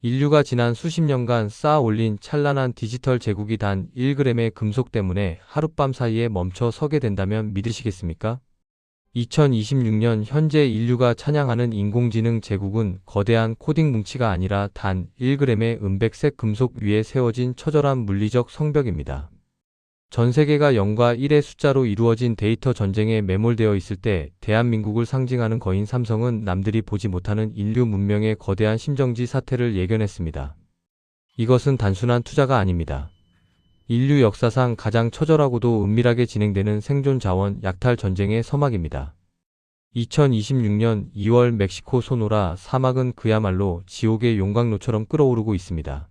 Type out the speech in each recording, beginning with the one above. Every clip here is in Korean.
인류가 지난 수십 년간 쌓아 올린 찬란한 디지털 제국이 단 1g의 금속 때문에 하룻밤 사이에 멈춰 서게 된다면 믿으시겠습니까? 2026년 현재 인류가 찬양하는 인공지능 제국은 거대한 코딩 뭉치가 아니라 단 1g의 은백색 금속 위에 세워진 처절한 물리적 성벽입니다. 전 세계가 0과 1의 숫자로 이루어진 데이터 전쟁에 매몰되어 있을 때 대한민국을 상징하는 거인 삼성은 남들이 보지 못하는 인류 문명의 거대한 심정지 사태를 예견했습니다. 이것은 단순한 투자가 아닙니다. 인류 역사상 가장 처절하고도 은밀하게 진행되는 생존 자원 약탈 전쟁의 서막입니다. 2026년 2월 멕시코 소노라 사막은 그야말로 지옥의 용광로처럼 끓어오르고 있습니다.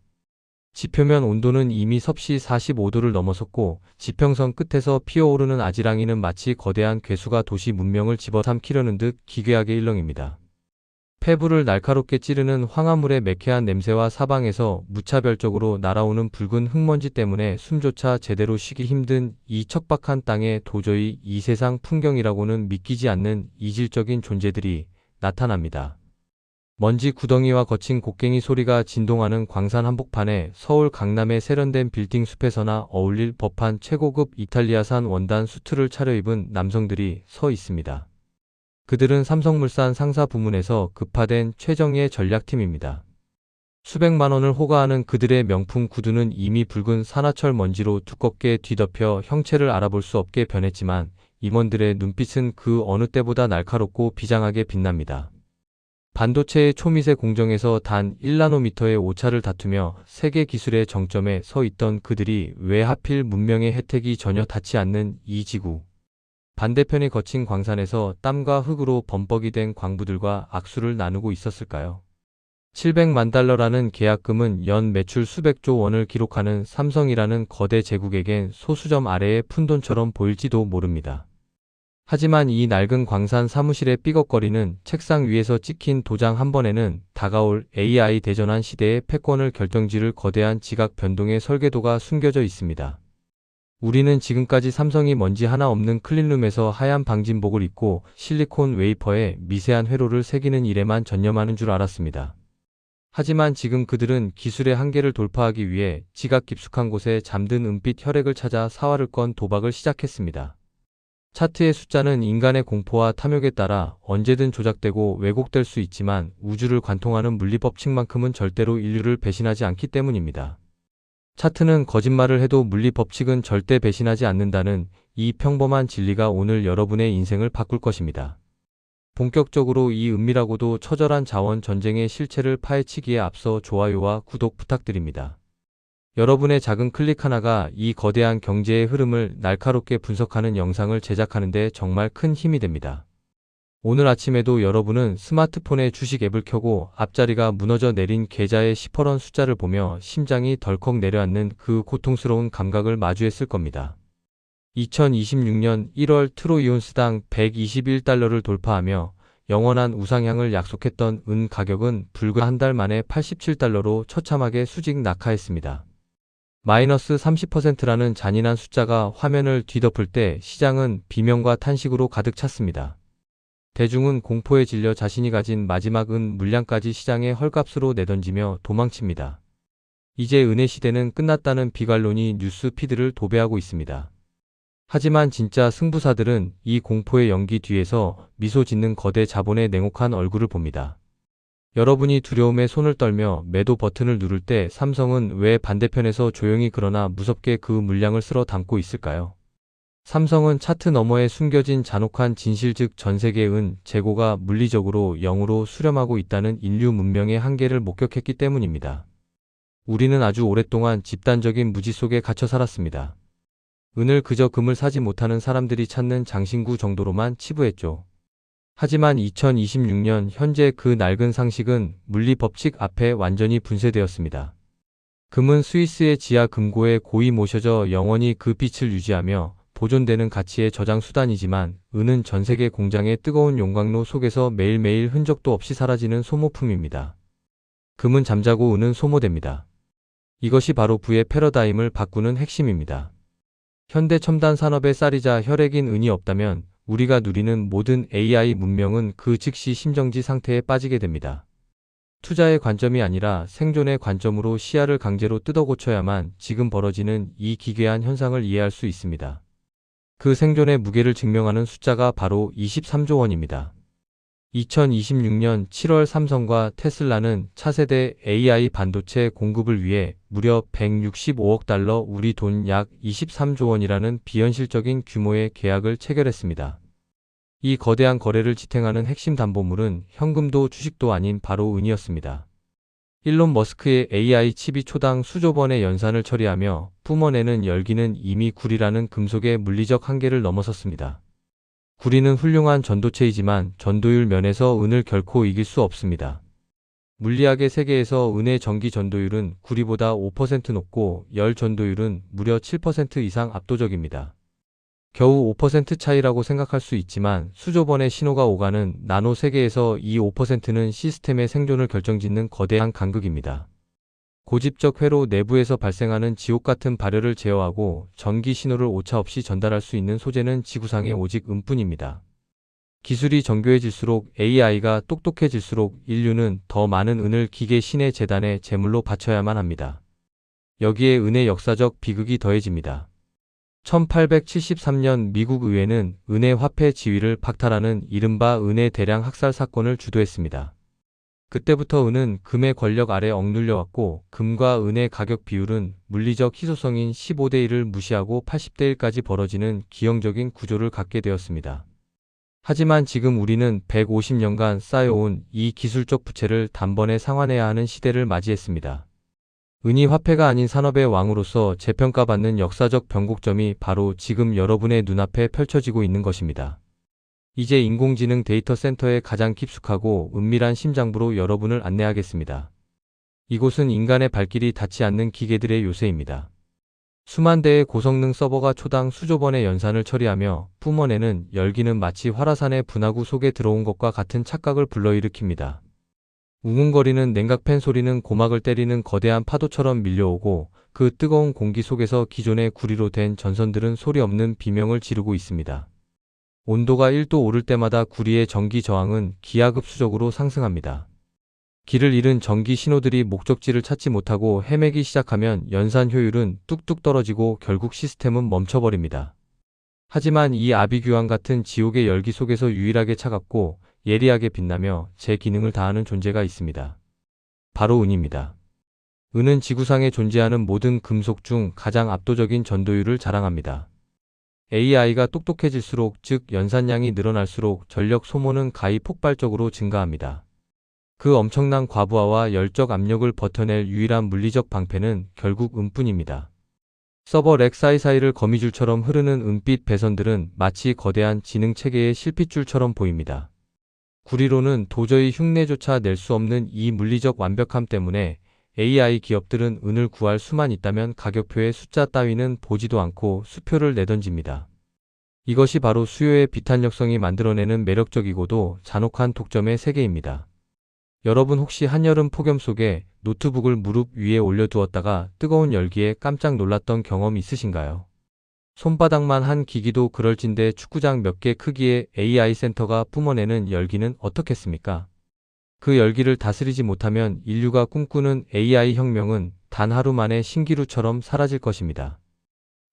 지표면 온도는 이미 섭씨 45도를 넘어섰고 지평선 끝에서 피어오르는 아지랑이는 마치 거대한 괴수가 도시 문명을 집어삼키려는 듯 기괴하게 일렁입니다. 폐부를 날카롭게 찌르는 황화물의 매캐한 냄새와 사방에서 무차별적으로 날아오는 붉은 흙먼지 때문에 숨조차 제대로 쉬기 힘든 이 척박한 땅에 도저히 이 세상 풍경이라고는 믿기지 않는 이질적인 존재들이 나타납니다. 먼지 구덩이와 거친 곡괭이 소리가 진동하는 광산 한복판에 서울 강남의 세련된 빌딩 숲에서나 어울릴 법한 최고급 이탈리아산 원단 수트를 차려입은 남성들이 서 있습니다. 그들은 삼성물산 상사 부문에서 급파된 최정예 전략팀입니다. 수백만 원을 호가하는 그들의 명품 구두는 이미 붉은 산화철 먼지로 두껍게 뒤덮여 형체를 알아볼 수 없게 변했지만 임원들의 눈빛은 그 어느 때보다 날카롭고 비장하게 빛납니다. 반도체의 초미세 공정에서 단 1나노미터의 오차를 다투며 세계 기술의 정점에 서 있던 그들이 왜 하필 문명의 혜택이 전혀 닿지 않는 이 지구 반대편의 거친 광산에서 땀과 흙으로 범벅이 된 광부들과 악수를 나누고 있었을까요? 700만 달러라는 계약금은 연 매출 수백조 원을 기록하는 삼성이라는 거대 제국에겐 소수점 아래의 푼돈처럼 보일지도 모릅니다. 하지만 이 낡은 광산 사무실의 삐걱거리는 책상 위에서 찍힌 도장 한 번에는 다가올 AI 대전환 시대의 패권을 결정지을 거대한 지각 변동의 설계도가 숨겨져 있습니다. 우리는 지금까지 삼성이 먼지 하나 없는 클린룸에서 하얀 방진복을 입고 실리콘 웨이퍼에 미세한 회로를 새기는 일에만 전념하는 줄 알았습니다. 하지만 지금 그들은 기술의 한계를 돌파하기 위해 지각 깊숙한 곳에 잠든 은빛 혈액을 찾아 사활을 건 도박을 시작했습니다. 차트의 숫자는 인간의 공포와 탐욕에 따라 언제든 조작되고 왜곡될 수 있지만 우주를 관통하는 물리법칙만큼은 절대로 인류를 배신하지 않기 때문입니다. 차트는 거짓말을 해도 물리법칙은 절대 배신하지 않는다는 이 평범한 진리가 오늘 여러분의 인생을 바꿀 것입니다. 본격적으로 이 은밀하고도 처절한 자원 전쟁의 실체를 파헤치기에 앞서 좋아요와 구독 부탁드립니다. 여러분의 작은 클릭 하나가 이 거대한 경제의 흐름을 날카롭게 분석하는 영상을 제작하는 데 정말 큰 힘이 됩니다. 오늘 아침에도 여러분은 스마트폰에 주식 앱을 켜고 앞자리가 무너져 내린 계좌의 10%원 숫자를 보며 심장이 덜컥 내려앉는 그 고통스러운 감각을 마주했을 겁니다. 2026년 1월 트로이온스당 121달러를 돌파하며 영원한 우상향을 약속했던 은 가격은 불과 한 달 만에 87달러로 처참하게 수직 낙하했습니다. 마이너스 30%라는 잔인한 숫자가 화면을 뒤덮을 때 시장은 비명과 탄식으로 가득 찼습니다. 대중은 공포에 질려 자신이 가진 마지막 은 물량까지 시장에 헐값으로 내던지며 도망칩니다. 이제 은의 시대는 끝났다는 비관론이 뉴스 피드를 도배하고 있습니다. 하지만 진짜 승부사들은 이 공포의 연기 뒤에서 미소 짓는 거대 자본의 냉혹한 얼굴을 봅니다. 여러분이 두려움에 손을 떨며 매도 버튼을 누를 때 삼성은 왜 반대편에서 조용히 그러나 무섭게 그 물량을 쓸어 담고 있을까요? 삼성은 차트 너머에 숨겨진 잔혹한 진실 즉 전세계 은 재고가 물리적으로 0으로 수렴하고 있다는 인류 문명의 한계를 목격했기 때문입니다. 우리는 아주 오랫동안 집단적인 무지 속에 갇혀 살았습니다. 은을 그저 금을 사지 못하는 사람들이 찾는 장신구 정도로만 치부했죠. 하지만 2026년 현재 그 낡은 상식은 물리법칙 앞에 완전히 분쇄되었습니다. 금은 스위스의 지하 금고에 고이 모셔져 영원히 그 빛을 유지하며 보존되는 가치의 저장 수단이지만 은은 전세계 공장의 뜨거운 용광로 속에서 매일매일 흔적도 없이 사라지는 소모품입니다. 금은 잠자고 은은 소모됩니다. 이것이 바로 부의 패러다임을 바꾸는 핵심입니다. 현대 첨단 산업의 쌀이자 혈액인 은이 없다면 우리가 누리는 모든 AI 문명은 그 즉시 심정지 상태에 빠지게 됩니다. 투자의 관점이 아니라 생존의 관점으로 시야를 강제로 뜯어 고쳐야만 지금 벌어지는 이 기괴한 현상을 이해할 수 있습니다. 그 생존의 무게를 증명하는 숫자가 바로 23조 원입니다. 2026년 7월 삼성과 테슬라는 차세대 AI 반도체 공급을 위해 무려 165억 달러 우리 돈 약 23조 원이라는 비현실적인 규모의 계약을 체결했습니다. 이 거대한 거래를 지탱하는 핵심 담보물은 현금도 주식도 아닌 바로 은이었습니다. 일론 머스크의 AI 칩이 초당 수조 번의 연산을 처리하며 뿜어내는 열기는 이미 구리라는 금속의 물리적 한계를 넘어섰습니다. 구리는 훌륭한 전도체이지만 전도율 면에서 은을 결코 이길 수 없습니다. 물리학의 세계에서 은의 전기 전도율은 구리보다 5% 높고 열 전도율은 무려 7% 이상 압도적입니다. 겨우 5% 차이라고 생각할 수 있지만 수조 번의 신호가 오가는 나노 세계에서 이 5%는 시스템의 생존을 결정짓는 거대한 간극입니다. 고집적 회로 내부에서 발생하는 지옥 같은 발열을 제어하고 전기 신호를 오차없이 전달할 수 있는 소재는 지구상에 오직 은뿐입니다. 기술이 정교해질수록 AI가 똑똑해질수록 인류는 더 많은 은을 기계 신의 재단에 제물로 바쳐야만 합니다. 여기에 은의 역사적 비극이 더해집니다. 1873년 미국 의회는 은의 화폐 지위를 박탈하는 이른바 은의 대량 학살 사건을 주도했습니다. 그때부터 은은 금의 권력 아래 억눌려 왔고 금과 은의 가격 비율은 물리적 희소성인 15대 1을 무시하고 80대 1까지 벌어지는 기형적인 구조를 갖게 되었습니다. 하지만 지금 우리는 150년간 쌓여온 이 기술적 부채를 단번에 상환해야 하는 시대를 맞이했습니다. 은이 화폐가 아닌 산업의 왕으로서 재평가받는 역사적 변곡점이 바로 지금 여러분의 눈앞에 펼쳐지고 있는 것입니다. 이제 인공지능 데이터 센터의 가장 깊숙하고 은밀한 심장부로 여러분을 안내하겠습니다. 이곳은 인간의 발길이 닿지 않는 기계들의 요새입니다. 수만 대의 고성능 서버가 초당 수조 번의 연산을 처리하며 뿜어내는 열기는 마치 화라산의 분화구 속에 들어온 것과 같은 착각을 불러일으킵니다. 웅웅거리는 냉각팬 소리는 고막을 때리는 거대한 파도처럼 밀려오고 그 뜨거운 공기 속에서 기존의 구리로 된 전선들은 소리 없는 비명을 지르고 있습니다. 온도가 1도 오를 때마다 구리의 전기 저항은 기하급수적으로 상승합니다. 길을 잃은 전기 신호들이 목적지를 찾지 못하고 헤매기 시작하면 연산 효율은 뚝뚝 떨어지고 결국 시스템은 멈춰버립니다. 하지만 이 아비규환 같은 지옥의 열기 속에서 유일하게 차갑고 예리하게 빛나며 제 기능을 다하는 존재가 있습니다. 바로 은입니다. 은은 지구상에 존재하는 모든 금속 중 가장 압도적인 전도율을 자랑합니다. AI가 똑똑해질수록 즉 연산량이 늘어날수록 전력 소모는 가히 폭발적으로 증가합니다. 그 엄청난 과부하와 열적 압력을 버텨낼 유일한 물리적 방패는 결국 은뿐입니다. 서버 렉 사이사이를 거미줄처럼 흐르는 은빛 배선들은 마치 거대한 지능체계의 실핏줄처럼 보입니다. 구리로는 도저히 흉내조차 낼 수 없는 이 물리적 완벽함 때문에 AI 기업들은 은을 구할 수만 있다면 가격표의 숫자 따위는 보지도 않고 수표를 내던집니다. 이것이 바로 수요의 비탄력성이 만들어내는 매력적이고도 잔혹한 독점의 세계입니다. 여러분 혹시 한여름 폭염 속에 노트북을 무릎 위에 올려두었다가 뜨거운 열기에 깜짝 놀랐던 경험 있으신가요? 손바닥만 한 기기도 그럴진데 축구장 몇 개 크기의 AI 센터가 뿜어내는 열기는 어떻겠습니까? 그 열기를 다스리지 못하면 인류가 꿈꾸는 AI 혁명은 단 하루 만에 신기루처럼 사라질 것입니다.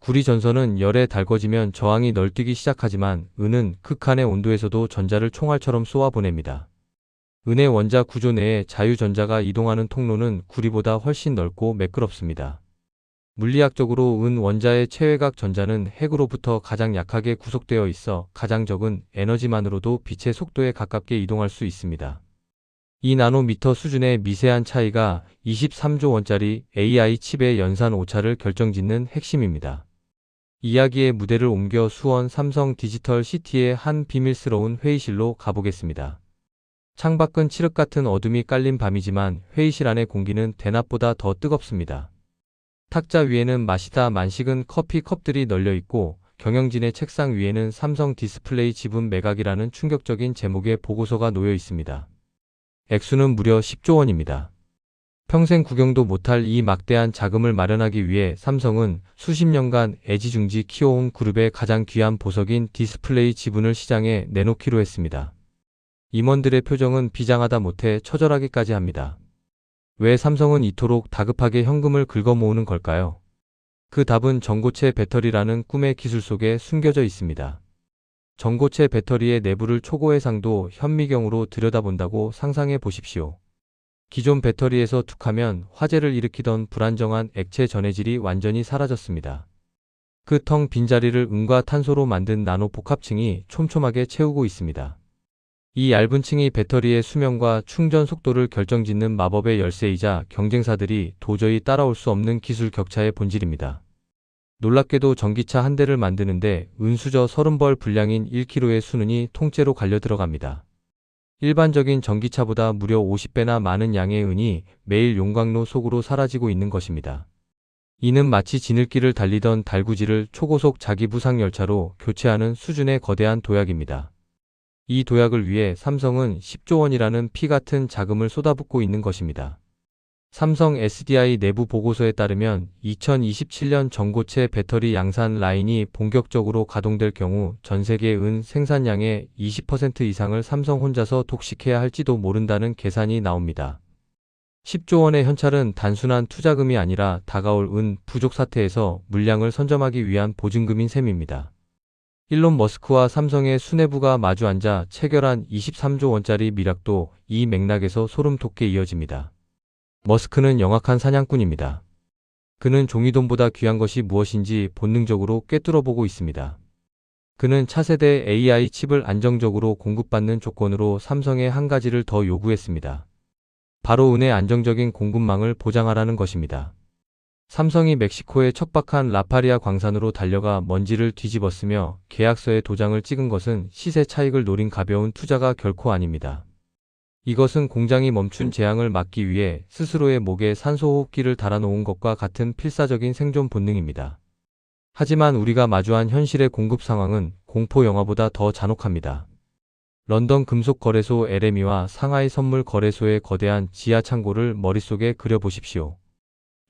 구리 전선은 열에 달궈지면 저항이 널뛰기 시작하지만 은은 극한의 온도에서도 전자를 총알처럼 쏘아보냅니다. 은의 원자 구조 내에 자유전자가 이동하는 통로는 구리보다 훨씬 넓고 매끄럽습니다. 물리학적으로 은 원자의 최외곽 전자는 핵으로부터 가장 약하게 구속되어 있어 가장 적은 에너지만으로도 빛의 속도에 가깝게 이동할 수 있습니다. 이 나노미터 수준의 미세한 차이가 23조 원짜리 AI 칩의 연산 오차를 결정짓는 핵심입니다. 이야기의 무대를 옮겨 수원 삼성 디지털 시티의 한 비밀스러운 회의실로 가보겠습니다. 창밖은 칠흑 같은 어둠이 깔린 밤이지만 회의실 안의 공기는 대낮보다 더 뜨겁습니다. 탁자 위에는 마시다 만식은 커피 컵들이 널려 있고 경영진의 책상 위에는 삼성 디스플레이 지분 매각이라는 충격적인 제목의 보고서가 놓여 있습니다. 액수는 무려 10조 원입니다. 평생 구경도 못할 이 막대한 자금을 마련하기 위해 삼성은 수십 년간 애지중지 키워온 그룹의 가장 귀한 보석인 디스플레이 지분을 시장에 내놓기로 했습니다. 임원들의 표정은 비장하다 못해 처절하기까지 합니다. 왜 삼성은 이토록 다급하게 현금을 긁어 모으는 걸까요? 그 답은 전고체 배터리라는 꿈의 기술 속에 숨겨져 있습니다. 전고체 배터리의 내부를 초고해상도 현미경으로 들여다본다고 상상해 보십시오. 기존 배터리에서 툭하면 화재를 일으키던 불안정한 액체 전해질이 완전히 사라졌습니다. 그 텅 빈 자리를 은과 탄소로 만든 나노 복합층이 촘촘하게 채우고 있습니다. 이 얇은 층이 배터리의 수명과 충전 속도를 결정짓는 마법의 열쇠이자 경쟁사들이 도저히 따라올 수 없는 기술 격차의 본질입니다. 놀랍게도 전기차 한 대를 만드는데 은수저 30벌 분량인 1kg의 수능이 통째로 갈려 들어갑니다. 일반적인 전기차보다 무려 50배나 많은 양의 은이 매일 용광로 속으로 사라지고 있는 것입니다. 이는 마치 지늘길을 달리던 달구지를 초고속 자기부상 열차로 교체하는 수준의 거대한 도약입니다. 이 도약을 위해 삼성은 10조 원이라는 피 같은 자금을 쏟아붓고 있는 것입니다. 삼성 SDI 내부 보고서에 따르면 2027년 전고체 배터리 양산 라인이 본격적으로 가동될 경우 전 세계 은 생산량의 20% 이상을 삼성 혼자서 독식해야 할지도 모른다는 계산이 나옵니다. 10조 원의 현찰은 단순한 투자금이 아니라 다가올 은 부족 사태에서 물량을 선점하기 위한 보증금인 셈입니다. 일론 머스크와 삼성의 수뇌부가 마주 앉아 체결한 23조 원짜리 밀약도 이 맥락에서 소름 돋게 이어집니다. 머스크는 영악한 사냥꾼입니다. 그는 종이돈보다 귀한 것이 무엇인지 본능적으로 꿰뚫어보고 있습니다. 그는 차세대 AI 칩을 안정적으로 공급받는 조건으로 삼성에 한 가지를 더 요구했습니다. 바로 은의 안정적인 공급망을 보장하라는 것입니다. 삼성이 멕시코의 척박한 라파리아 광산으로 달려가 먼지를 뒤집었으며 계약서에 도장을 찍은 것은 시세 차익을 노린 가벼운 투자가 결코 아닙니다. 이것은 공장이 멈춘 재앙을 막기 위해 스스로의 목에 산소호흡기를 달아놓은 것과 같은 필사적인 생존 본능입니다. 하지만 우리가 마주한 현실의 공급 상황은 공포 영화보다 더 잔혹합니다. 런던 금속거래소 LME와 상하이 선물거래소의 거대한 지하 창고를 머릿속에 그려보십시오.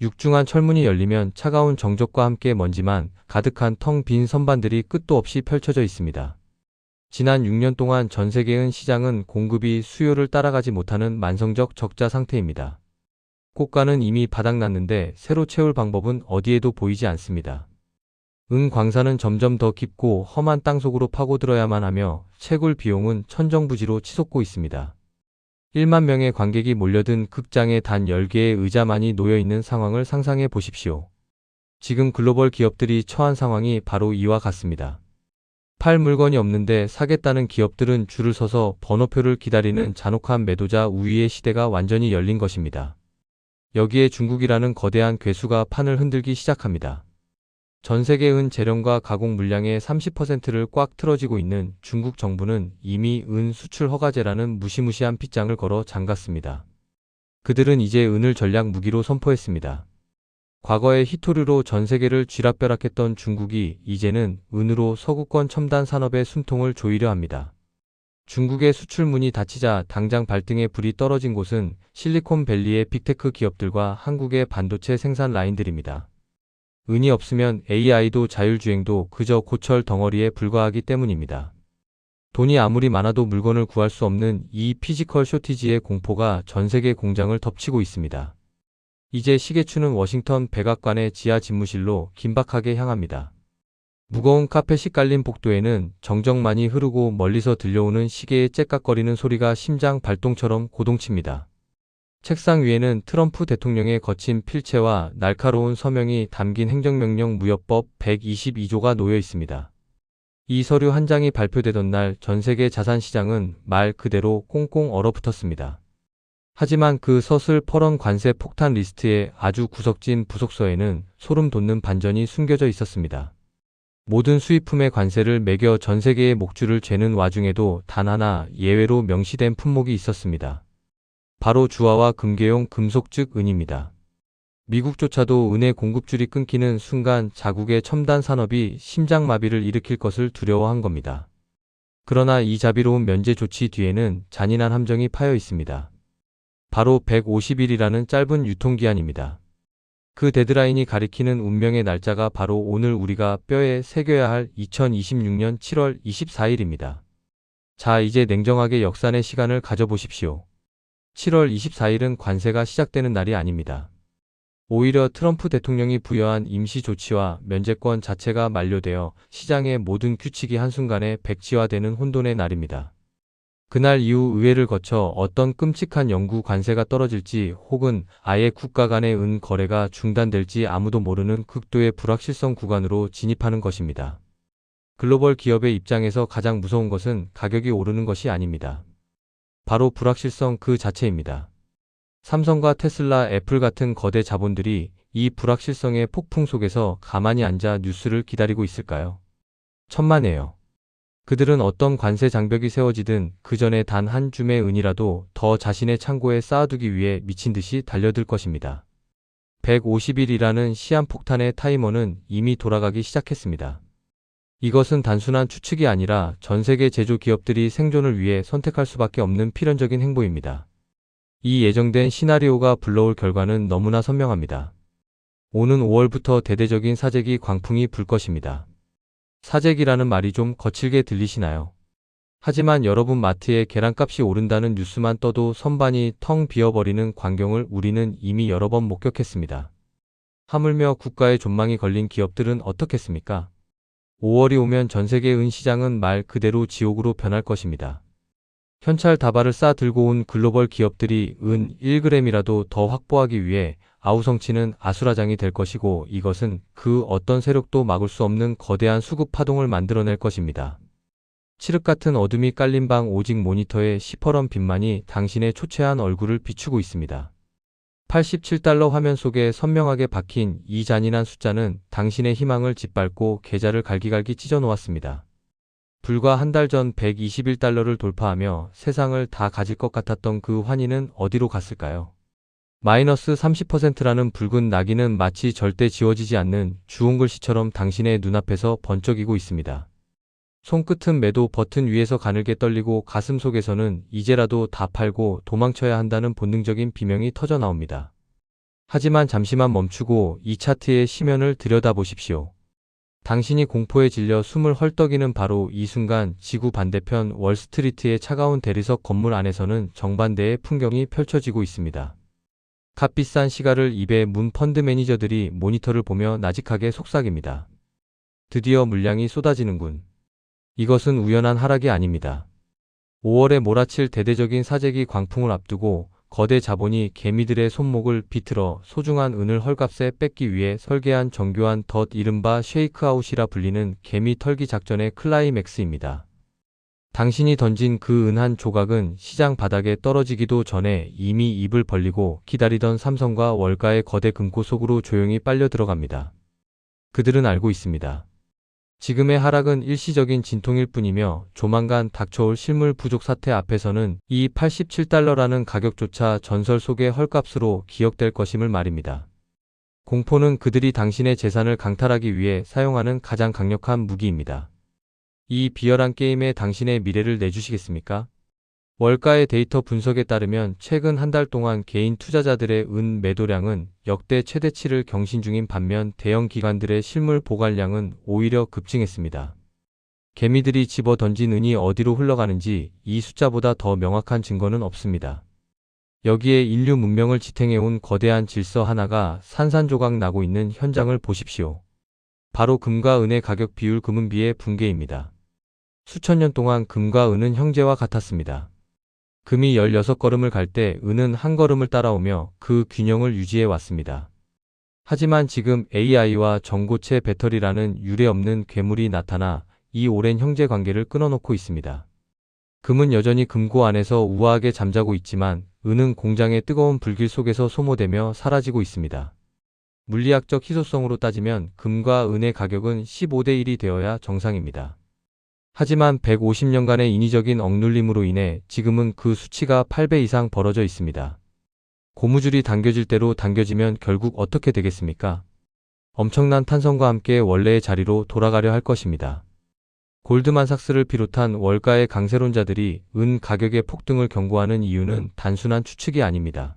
육중한 철문이 열리면 차가운 정적과 함께 먼지만 가득한 텅 빈 선반들이 끝도 없이 펼쳐져 있습니다. 지난 6년 동안 전 세계의 시장은 공급이 수요를 따라가지 못하는 만성적 적자 상태입니다. 고가는 이미 바닥났는데 새로 채울 방법은 어디에도 보이지 않습니다. 은 광산은 점점 더 깊고 험한 땅속으로 파고들어야만 하며 채굴 비용은 천정부지로 치솟고 있습니다. 1만 명의 관객이 몰려든 극장에 단 10개의 의자만이 놓여있는 상황을 상상해 보십시오. 지금 글로벌 기업들이 처한 상황이 바로 이와 같습니다. 팔 물건이 없는데 사겠다는 기업들은 줄을 서서 번호표를 기다리는 잔혹한 매도자 우위의 시대가 완전히 열린 것입니다. 여기에 중국이라는 거대한 괴수가 판을 흔들기 시작합니다. 전 세계 은 재련과 가공 물량의 30%를 꽉 틀어쥐고 있는 중국 정부는 이미 은 수출 허가제라는 무시무시한 핏장을 걸어 잠갔습니다. 그들은 이제 은을 전략 무기로 선포했습니다. 과거에 희토류로 전 세계를 쥐락펴락했던 중국이 이제는 은으로 서구권 첨단 산업의 숨통을 조이려 합니다. 중국의 수출문이 닫히자 당장 발등에 불이 떨어진 곳은 실리콘밸리의 빅테크 기업들과 한국의 반도체 생산 라인들입니다. 은이 없으면 AI도 자율주행도 그저 고철 덩어리에 불과하기 때문입니다. 돈이 아무리 많아도 물건을 구할 수 없는 이 피지컬 쇼티지의 공포가 전 세계 공장을 덮치고 있습니다. 이제 시계추는 워싱턴 백악관의 지하 집무실로 긴박하게 향합니다. 무거운 카펫이 깔린 복도에는 정적만이 흐르고 멀리서 들려오는 시계의 째깍거리는 소리가 심장 발동처럼 고동칩니다. 책상 위에는 트럼프 대통령의 거친 필체와 날카로운 서명이 담긴 행정명령 무역법 122조가 놓여 있습니다. 이 서류 한 장이 발표되던 날 전 세계 자산시장은 말 그대로 꽁꽁 얼어붙었습니다. 하지만 그 서슬퍼런 관세 폭탄 리스트의 아주 구석진 부속서에는 소름 돋는 반전이 숨겨져 있었습니다. 모든 수입품의 관세를 매겨 전 세계의 목줄을 죄는 와중에도 단 하나 예외로 명시된 품목이 있었습니다. 바로 주화와 금괴용 금속 즉 은입니다. 미국조차도 은의 공급줄이 끊기는 순간 자국의 첨단 산업이 심장마비를 일으킬 것을 두려워한 겁니다. 그러나 이 자비로운 면제 조치 뒤에는 잔인한 함정이 파여 있습니다. 바로 150일이라는 짧은 유통기한입니다. 그 데드라인이 가리키는 운명의 날짜가 바로 오늘 우리가 뼈에 새겨야 할 2026년 7월 24일입니다. 자, 이제 냉정하게 역산의 시간을 가져보십시오. 7월 24일은 관세가 시작되는 날이 아닙니다. 오히려 트럼프 대통령이 부여한 임시 조치와 면제권 자체가 만료되어 시장의 모든 규칙이 한순간에 백지화되는 혼돈의 날입니다. 그날 이후 의회를 거쳐 어떤 끔찍한 영구 관세가 떨어질지 혹은 아예 국가 간의 은 거래가 중단될지 아무도 모르는 극도의 불확실성 구간으로 진입하는 것입니다. 글로벌 기업의 입장에서 가장 무서운 것은 가격이 오르는 것이 아닙니다. 바로 불확실성 그 자체입니다. 삼성과 테슬라, 애플 같은 거대 자본들이 이 불확실성의 폭풍 속에서 가만히 앉아 뉴스를 기다리고 있을까요? 천만에요. 그들은 어떤 관세 장벽이 세워지든 그 전에 단 한 줌의 은이라도 더 자신의 창고에 쌓아두기 위해 미친 듯이 달려들 것입니다. 150일이라는 시한폭탄의 타이머는 이미 돌아가기 시작했습니다. 이것은 단순한 추측이 아니라 전 세계 제조 기업들이 생존을 위해 선택할 수밖에 없는 필연적인 행보입니다. 이 예정된 시나리오가 불러올 결과는 너무나 선명합니다. 오는 5월부터 대대적인 사재기 광풍이 불 것입니다. 사재기라는 말이 좀 거칠게 들리시나요? 하지만 여러분 마트에 계란값이 오른다는 뉴스만 떠도 선반이 텅 비어버리는 광경을 우리는 이미 여러 번 목격했습니다. 하물며 국가의 존망이 걸린 기업들은 어떻겠습니까? 5월이 오면 전세계 은 시장은 말 그대로 지옥으로 변할 것입니다. 현찰 다발을 싸 들고 온 글로벌 기업들이 은 1g이라도 더 확보하기 위해 아우성치는 아수라장이 될 것이고 이것은 그 어떤 세력도 막을 수 없는 거대한 수급 파동을 만들어낼 것입니다. 칠흑 같은 어둠이 깔린 방 오직 모니터의 시퍼런 빛만이 당신의 초췌한 얼굴을 비추고 있습니다. 87달러 화면 속에 선명하게 박힌 이 잔인한 숫자는 당신의 희망을 짓밟고 계좌를 갈기갈기 찢어 놓았습니다. 불과 한 달 전 121달러를 돌파하며 세상을 다 가질 것 같았던 그 환희는 어디로 갔을까요? 마이너스 30%라는 붉은 낙인은 마치 절대 지워지지 않는 주홍 글씨처럼 당신의 눈앞에서 번쩍이고 있습니다. 손끝은 매도 버튼 위에서 가늘게 떨리고 가슴 속에서는 이제라도 다 팔고 도망쳐야 한다는 본능적인 비명이 터져 나옵니다. 하지만 잠시만 멈추고 이 차트의 시면을 들여다보십시오. 당신이 공포에 질려 숨을 헐떡이는 바로 이 순간 지구 반대편 월스트리트의 차가운 대리석 건물 안에서는 정반대의 풍경이 펼쳐지고 있습니다. 값비싼 시가를 입에 문 펀드 매니저들이 모니터를 보며 나직하게 속삭입니다. 드디어 물량이 쏟아지는군. 이것은 우연한 하락이 아닙니다. 5월에 몰아칠 대대적인 사재기 광풍을 앞두고 거대 자본이 개미들의 손목을 비틀어 소중한 은을 헐값에 뺏기 위해 설계한 정교한 덫 이른바 쉐이크아웃이라 불리는 개미 털기 작전의 클라이맥스입니다. 당신이 던진 그 은 한 조각은 시장 바닥에 떨어지기도 전에 이미 입을 벌리고 기다리던 삼성과 월가의 거대 금고 속으로 조용히 빨려 들어갑니다. 그들은 알고 있습니다. 지금의 하락은 일시적인 진통일 뿐이며 조만간 닥쳐올 실물 부족 사태 앞에서는 이 87달러라는 가격조차 전설 속의 헐값으로 기억될 것임을 말입니다. 공포는 그들이 당신의 재산을 강탈하기 위해 사용하는 가장 강력한 무기입니다. 이 비열한 게임에 당신의 미래를 내주시겠습니까? 월가의 데이터 분석에 따르면 최근 한 달 동안 개인 투자자들의 은 매도량은 역대 최대치를 경신 중인 반면 대형 기관들의 실물 보관량은 오히려 급증했습니다. 개미들이 집어 던진 은이 어디로 흘러가는지 이 숫자보다 더 명확한 증거는 없습니다. 여기에 인류 문명을 지탱해온 거대한 질서 하나가 산산조각 나고 있는 현장을 보십시오. 바로 금과 은의 가격 비율 금은비의 붕괴입니다. 수천 년 동안 금과 은은 형제와 같았습니다. 금이 16걸음을 갈 때 은은 한 걸음을 따라오며 그 균형을 유지해 왔습니다. 하지만 지금 AI와 전고체 배터리라는 유례없는 괴물이 나타나 이 오랜 형제 관계를 끊어놓고 있습니다. 금은 여전히 금고 안에서 우아하게 잠자고 있지만 은은 공장의 뜨거운 불길 속에서 소모되며 사라지고 있습니다. 물리학적 희소성으로 따지면 금과 은의 가격은 15대 1이 되어야 정상입니다. 하지만 150년간의 인위적인 억눌림으로 인해 지금은 그 수치가 8배 이상 벌어져 있습니다. 고무줄이 당겨질 대로 당겨지면 결국 어떻게 되겠습니까? 엄청난 탄성과 함께 원래의 자리로 돌아가려 할 것입니다. 골드만삭스를 비롯한 월가의 강세론자들이 은 가격의 폭등을 경고하는 이유는 단순한 추측이 아닙니다.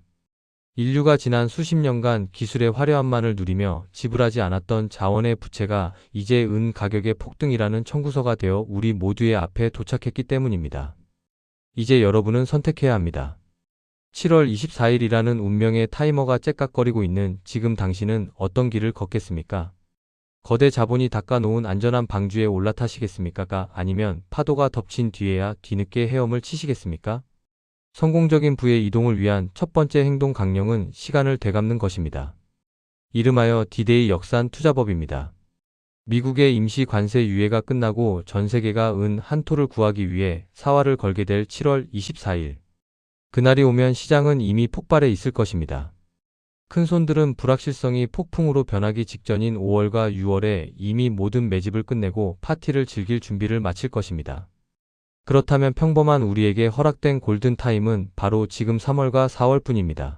인류가 지난 수십 년간 기술의 화려함만을 누리며 지불하지 않았던 자원의 부채가 이제 은 가격의 폭등이라는 청구서가 되어 우리 모두의 앞에 도착했기 때문입니다. 이제 여러분은 선택해야 합니다. 7월 24일이라는 운명의 타이머가 째깍거리고 있는 지금 당신은 어떤 길을 걷겠습니까? 거대 자본이 닦아놓은 안전한 방주에 올라타시겠습니까? 아니면 파도가 덮친 뒤에야 뒤늦게 헤엄을 치시겠습니까? 성공적인 부의 이동을 위한 첫 번째 행동 강령은 시간을 되갚는 것입니다. 이름하여 디데이 역산 투자법입니다. 미국의 임시 관세 유예가 끝나고 전 세계가 은 한 토를 구하기 위해 사활을 걸게 될 7월 24일. 그날이 오면 시장은 이미 폭발해 있을 것입니다. 큰손들은 불확실성이 폭풍으로 변하기 직전인 5월과 6월에 이미 모든 매집을 끝내고 파티를 즐길 준비를 마칠 것입니다. 그렇다면 평범한 우리에게 허락된 골든타임은 바로 지금 3월과 4월뿐입니다.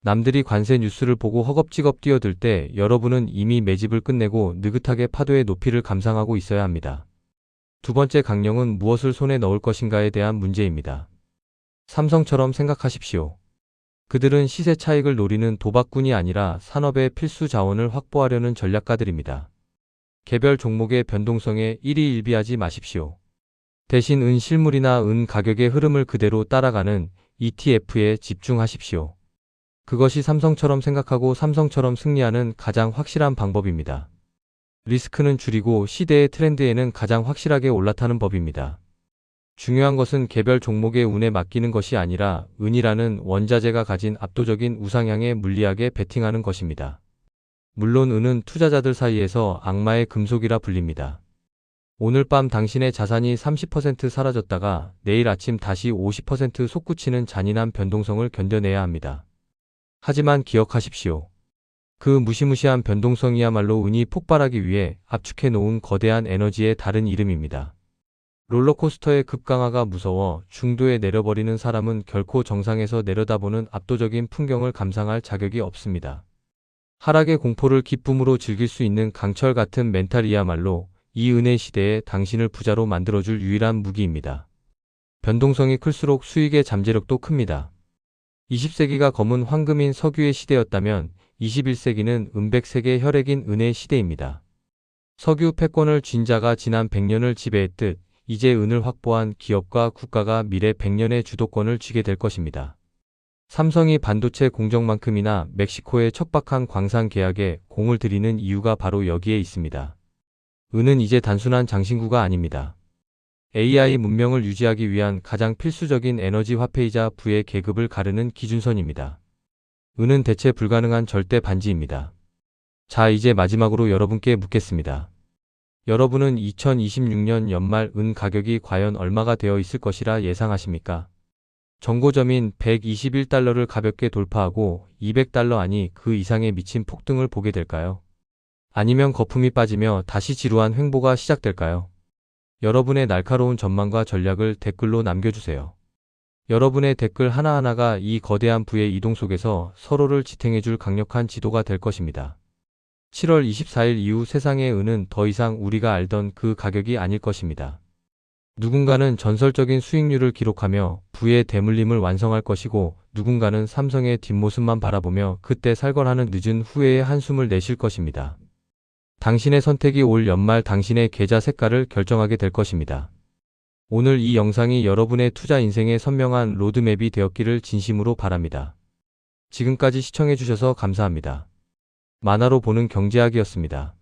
남들이 관세 뉴스를 보고 허겁지겁 뛰어들 때 여러분은 이미 매집을 끝내고 느긋하게 파도의 높이를 감상하고 있어야 합니다. 두 번째 강령은 무엇을 손에 넣을 것인가에 대한 문제입니다. 삼성처럼 생각하십시오. 그들은 시세 차익을 노리는 도박꾼이 아니라 산업의 필수 자원을 확보하려는 전략가들입니다. 개별 종목의 변동성에 일희일비하지 마십시오. 대신 은 실물이나 은 가격의 흐름을 그대로 따라가는 ETF에 집중하십시오. 그것이 삼성처럼 생각하고 삼성처럼 승리하는 가장 확실한 방법입니다. 리스크는 줄이고 시대의 트렌드에는 가장 확실하게 올라타는 법입니다. 중요한 것은 개별 종목의 운에 맡기는 것이 아니라 은이라는 원자재가 가진 압도적인 우상향에 물리하게 베팅하는 것입니다. 물론 은은 투자자들 사이에서 악마의 금속이라 불립니다. 오늘 밤 당신의 자산이 30% 사라졌다가 내일 아침 다시 50% 솟구치는 잔인한 변동성을 견뎌내야 합니다. 하지만 기억하십시오. 그 무시무시한 변동성이야말로 은이 폭발하기 위해 압축해 놓은 거대한 에너지의 다른 이름입니다. 롤러코스터의 급강하가 무서워 중도에 내려버리는 사람은 결코 정상에서 내려다보는 압도적인 풍경을 감상할 자격이 없습니다. 하락의 공포를 기쁨으로 즐길 수 있는 강철 같은 멘탈이야말로 이 은의 시대에 당신을 부자로 만들어줄 유일한 무기입니다. 변동성이 클수록 수익의 잠재력도 큽니다. 20세기가 검은 황금인 석유의 시대였다면 21세기는 은백색의 혈액인 은의 시대입니다. 석유 패권을 쥔 자가 지난 100년을 지배했듯 이제 은을 확보한 기업과 국가가 미래 100년의 주도권을 쥐게 될 것입니다. 삼성이 반도체 공정만큼이나 멕시코의 척박한 광산 계약에 공을 들이는 이유가 바로 여기에 있습니다. 은은 이제 단순한 장신구가 아닙니다. AI 문명을 유지하기 위한 가장 필수적인 에너지 화폐이자 부의 계급을 가르는 기준선입니다. 은은 대체 불가능한 절대 반지입니다. 자, 이제 마지막으로 여러분께 묻겠습니다. 여러분은 2026년 연말 은 가격이 과연 얼마가 되어 있을 것이라 예상하십니까? 정고점인 121달러를 가볍게 돌파하고 200달러 아니 그 이상의 미친 폭등을 보게 될까요? 아니면 거품이 빠지며 다시 지루한 횡보가 시작될까요? 여러분의 날카로운 전망과 전략을 댓글로 남겨주세요. 여러분의 댓글 하나하나가 이 거대한 부의 이동 속에서 서로를 지탱해줄 강력한 지도가 될 것입니다. 7월 24일 이후 세상의 은은 더 이상 우리가 알던 그 가격이 아닐 것입니다. 누군가는 전설적인 수익률을 기록하며 부의 대물림을 완성할 것이고 누군가는 삼성의 뒷모습만 바라보며 그때 살걸하는 늦은 후회의 한숨을 내쉴 것입니다. 당신의 선택이 올 연말 당신의 계좌 색깔을 결정하게 될 것입니다. 오늘 이 영상이 여러분의 투자 인생의 선명한 로드맵이 되었기를 진심으로 바랍니다. 지금까지 시청해주셔서 감사합니다. 만화로 보는 경제학이었습니다.